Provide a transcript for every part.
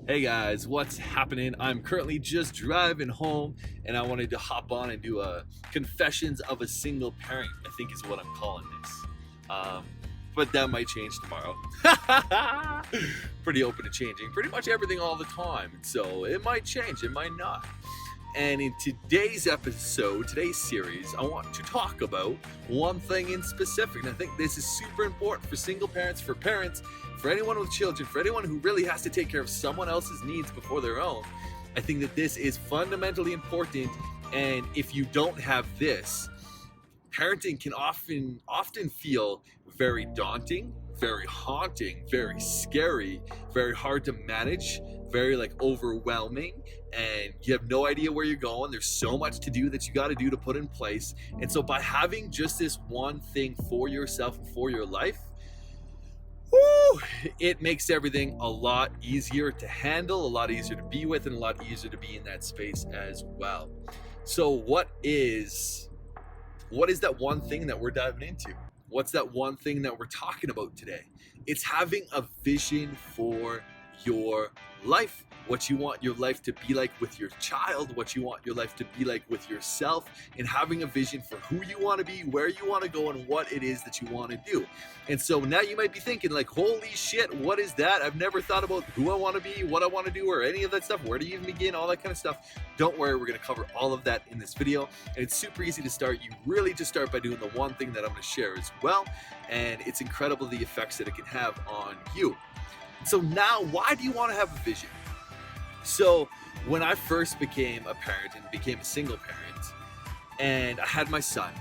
Hey guys, what's happening? I'm currently just driving home and I wanted to hop on and do a confessions of a single parent, I think is what I'm calling this. Um, but that might change tomorrow. Pretty open to changing pretty much everything all the time. So it might change, it might not. And in today's episode, today's series, I want to talk about one thing in specific. And I think this is super important for single parents, for anyone with children, for anyone who really has to take care of someone else's needs before their own. I think that this is fundamentally important. And if you don't have this, parenting can often feel very daunting, very haunting, very scary, very hard to manage, very overwhelming, and you have no idea where you're going. There's so much to do that you got to do to put in place. And so by having just this one thing for yourself and for your life, it makes everything a lot easier to handle, a lot easier to be with, and a lot easier to be in that space as well. So what is that one thing that we're diving into? What's that one thing that we're talking about today? It's having a vision for your life, what you want your life to be like with your child, what you want your life to be like with yourself, and having a vision for who you want to be, where you want to go, and what it is that you want to do. And so now you might be thinking holy shit, what is that? I've never thought about who I want to be, what I want to do, or any of that stuff. Where do you even begin? All that kind of stuff. Don't worry, we're going to cover all of that in this video. And it's super easy to start. You really just start by doing the one thing that I'm going to share as well. And it's incredible the effects that it can have on you. So now, why do you want to have a vision? So when I first became a parent and became a single parent and I had my son,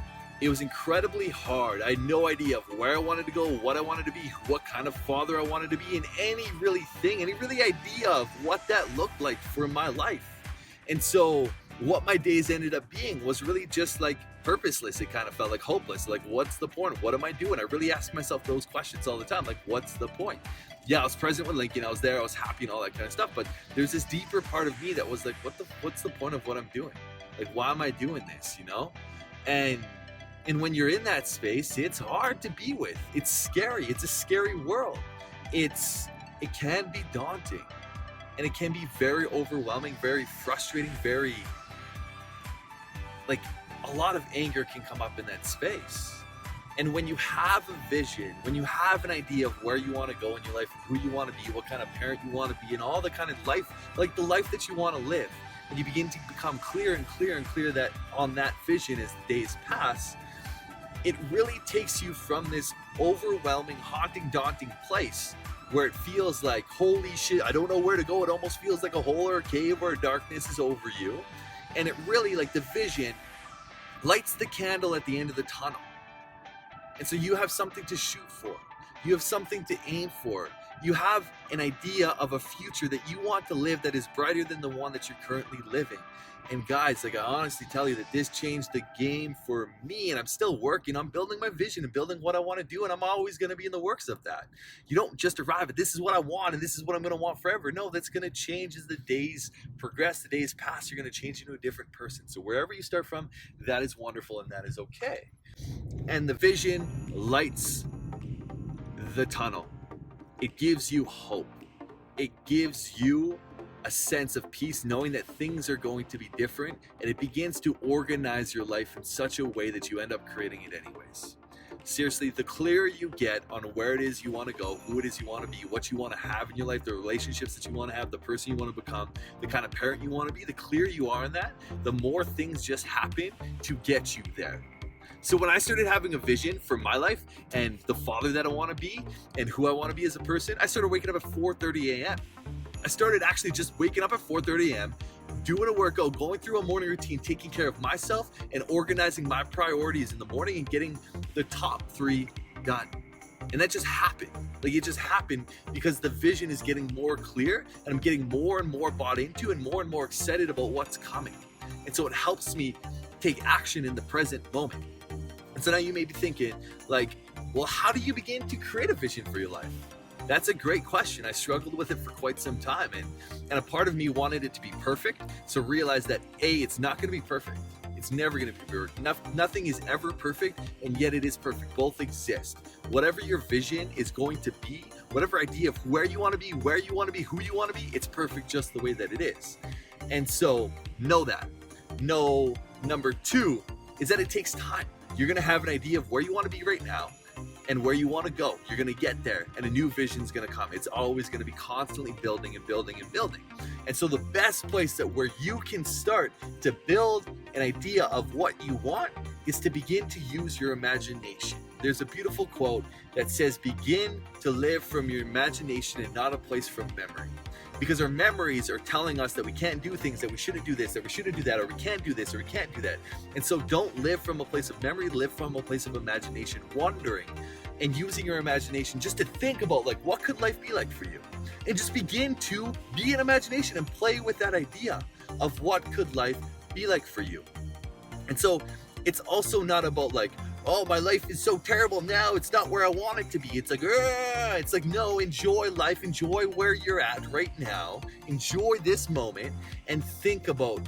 it was incredibly hard. I had no idea of where I wanted to go, what I wanted to be, what kind of father I wanted to be, and any really idea of what that looked like for my life. And so what my days ended up being was really just purposeless. It kind of felt hopeless. What's the point? What am I doing? I really ask myself those questions all the time. What's the point? Yeah, I was present with Lincoln. I was there. I was happy and all that kind of stuff. But there's this deeper part of me that was what's the point of what I'm doing? Why am I doing this? And when you're in that space, it's hard to be with. It's scary. It's a scary world. It can be daunting, and it can be very overwhelming, very frustrating, very a lot of anger can come up in that space. And when you have a vision, when you have an idea of where you want to go in your life, who you want to be, what kind of parent you want to be, and all the kind of life, the life that you want to live, and you begin to become clear and clear and clear that on that vision as the days pass, it really takes you from this overwhelming, haunting, daunting place where it feels like, holy shit, I don't know where to go. It almost feels like a hole or a cave or darkness is over you. And it really, the vision lights the candle at the end of the tunnel. And so you have something to shoot for. You have something to aim for. You have an idea of a future that you want to live that is brighter than the one that you're currently living. And guys, I honestly tell you that this changed the game for me, and I'm still working on building my vision and building what I want to do, and I'm always going to be in the works of that. You don't just arrive at this is what I want and this is what I'm going to want forever. No, that's going to change as the days progress, the days pass. You're going to change into a different person. So wherever you start from, that is wonderful and that is okay. And the vision lights the tunnel. It gives you hope. It gives you a sense of peace knowing that things are going to be different, and it begins to organize your life in such a way that you end up creating it anyways. Seriously, the clearer you get on where it is you want to go, who it is you want to be, what you want to have in your life, the relationships that you want to have, the person you want to become, the kind of parent you want to be, the clearer you are in that, the more things just happen to get you there. So when I started having a vision for my life and the father that I want to be and who I want to be as a person, I started waking up at 4:30 a.m. I started actually just waking up at 4:30 a.m., doing a workout, going through a morning routine, taking care of myself and organizing my priorities in the morning and getting the top 3 done. And that just happened. It just happened because the vision is getting more clear and I'm getting more and more bought into and more excited about what's coming. And so it helps me take action in the present moment. And so now you may be thinking well, how do you begin to create a vision for your life? That's a great question. I struggled with it for quite some time, and a part of me wanted it to be perfect. So realized that it's not going to be perfect. It's never going to be perfect. Nothing is ever perfect, and yet it is perfect. Both exist. Whatever your vision is going to be whatever idea of where you want to be, who you want to be, it's perfect just the way that it is. And so know that. Know number 2 is that it takes time. You're going to have an idea of where you want to be right now and where you want to go. You're going to get there and a new vision is going to come. It's always going to be constantly building and building and building. And so the best place that where you can start to build an idea of what you want is to begin to use your imagination. There's a beautiful quote that says, begin to live from your imagination and not a place from memory. Because our memories are telling us that we can't do things, that we shouldn't do this, that we shouldn't do that, or we can't do this, or we can't do that. And so don't live from a place of memory, live from a place of imagination, wondering and using your imagination just to think about, like, what could life be like for you? And just begin to be in imagination and play with that idea of what could life be like for you. And so it's also not about like, oh, my life is so terrible now, it's not where I want it to be. It's like, no, enjoy life, enjoy where you're at right now, enjoy this moment, and think about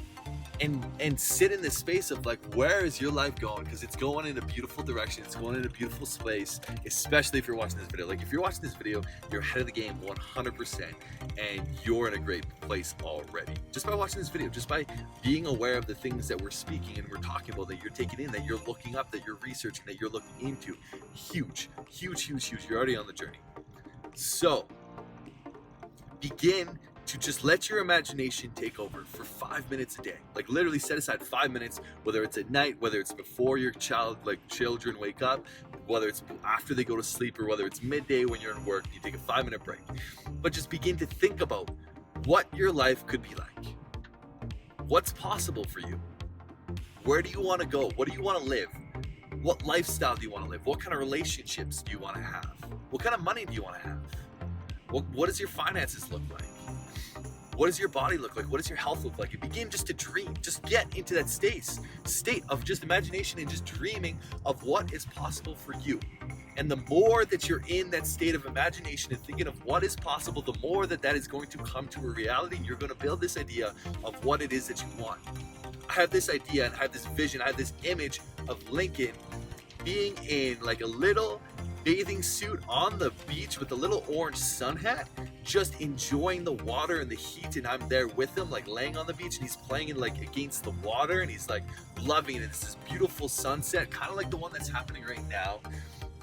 and sit in this space of like, where is your life going? Because it's going in a beautiful direction, it's going in a beautiful space, especially if you're watching this video. Like, if you're watching this video, you're ahead of the game 100%, and you're in a great place already. Just by watching this video, just by being aware of the things that we're speaking and we're talking about, that you're taking in, that you're looking up, that you're researching, that you're looking into. Huge, huge, huge, huge. You're already on the journey. So begin to just let your imagination take over for 5 minutes a day. Like, literally set aside 5 minutes, whether it's at night, whether it's before your children wake up, whether it's after they go to sleep, or whether it's midday when you're in work, you take a 5-minute break. But just begin to think about what your life could be like. What's possible for you? Where do you want to go? What do you want to live? What lifestyle do you want to live? What kind of relationships do you want to have? What kind of money do you want to have? What does your finances look like? What does your body look like? What does your health look like? And begin just to dream. Just get into that state of just imagination and just dreaming of what is possible for you. And the more that you're in that state of imagination and thinking of what is possible, the more that is going to come to a reality. And you're going to build this idea of what it is that you want. I have this idea and I have this vision. I have this image of Lincoln being in like a little bathing suit on the beach with a little orange sun hat, just enjoying the water and the heat, and I'm there with him, like laying on the beach, and he's playing it like against the water, and he's like loving it. It's this beautiful sunset, kind of like the one that's happening right now,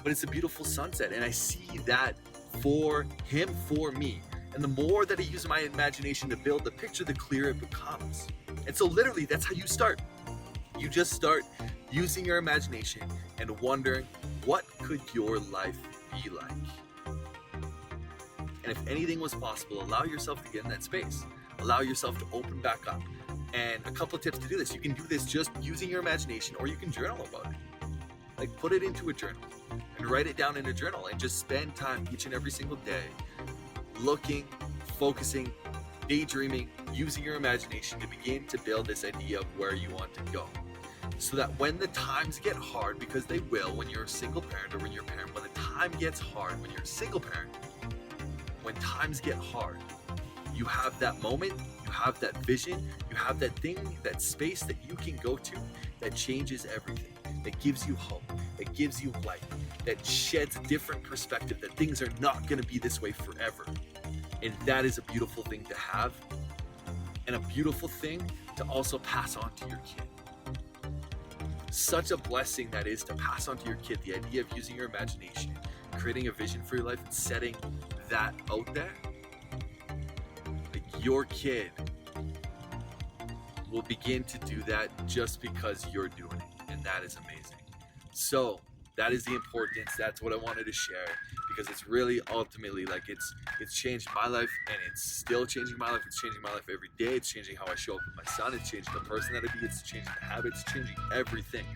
but it's a beautiful sunset, and I see that for him, for me. And the more that I use my imagination to build the picture, the clearer it becomes. And so literally, that's how you start. You just start using your imagination and wondering, what could your life be like? And if anything was possible, allow yourself to get in that space. Allow yourself to open back up. And a couple of tips to do this. You can do this just using your imagination, or you can journal about it. Like, put it into a journal and write it down in a journal, and just spend time each and every single day looking, focusing, daydreaming, using your imagination to begin to build this idea of where you want to go. So that when the times get hard, because they will when you're a single parent or when you're a parent, when the time gets hard, when you're a single parent, when times get hard, you have that moment, you have that vision, you have that thing, that space that you can go to that changes everything, that gives you hope, that gives you light, that sheds a different perspective, that things are not going to be this way forever. And that is a beautiful thing to have, and a beautiful thing to also pass on to your kid. Such a blessing that is to pass on to your kid the idea of using your imagination, creating a vision for your life, and setting that out there. Like, your kid will begin to do that just because you're doing it, and that is amazing. So that is the importance. That's what I wanted to share, because it's really ultimately like it's changed my life, and it's still changing my life. It's changing my life every day. It's changing how I show up with my son. It's changing the person that I be. It's changing the habits. It's changing everything.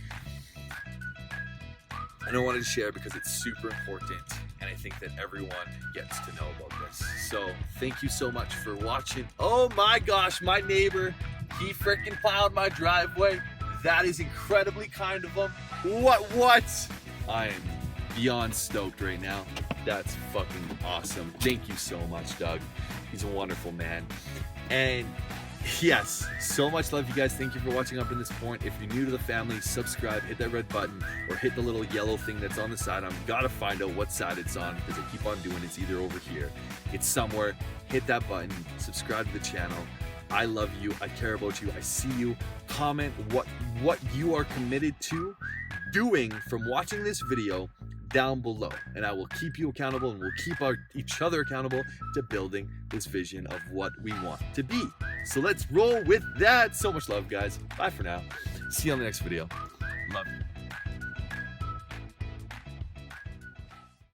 And I wanted to share because it's super important, and I think that everyone gets to know about this. So thank you so much for watching. Oh my gosh, my neighbor, he freaking plowed my driveway. That is incredibly kind of him. What? I am beyond stoked right now. That's fucking awesome. Thank you so much, Doug. He's a wonderful man. And Yes, so much love, you guys. Thank you for watching up to this point. If you're new to the family, subscribe, hit that red button, or hit the little yellow thing that's on the side. I've got to find out what side it's on because I keep on doing it. It's either over here, it's somewhere. Hit that button, subscribe to the channel. I love you, I care about you, I see you. Comment what you are committed to doing from watching this video down below, and I will keep you accountable, and we'll keep each other accountable to building this vision of what we want to be. So let's roll with that. So much love, guys. Bye for now. See you on the next video. Love you.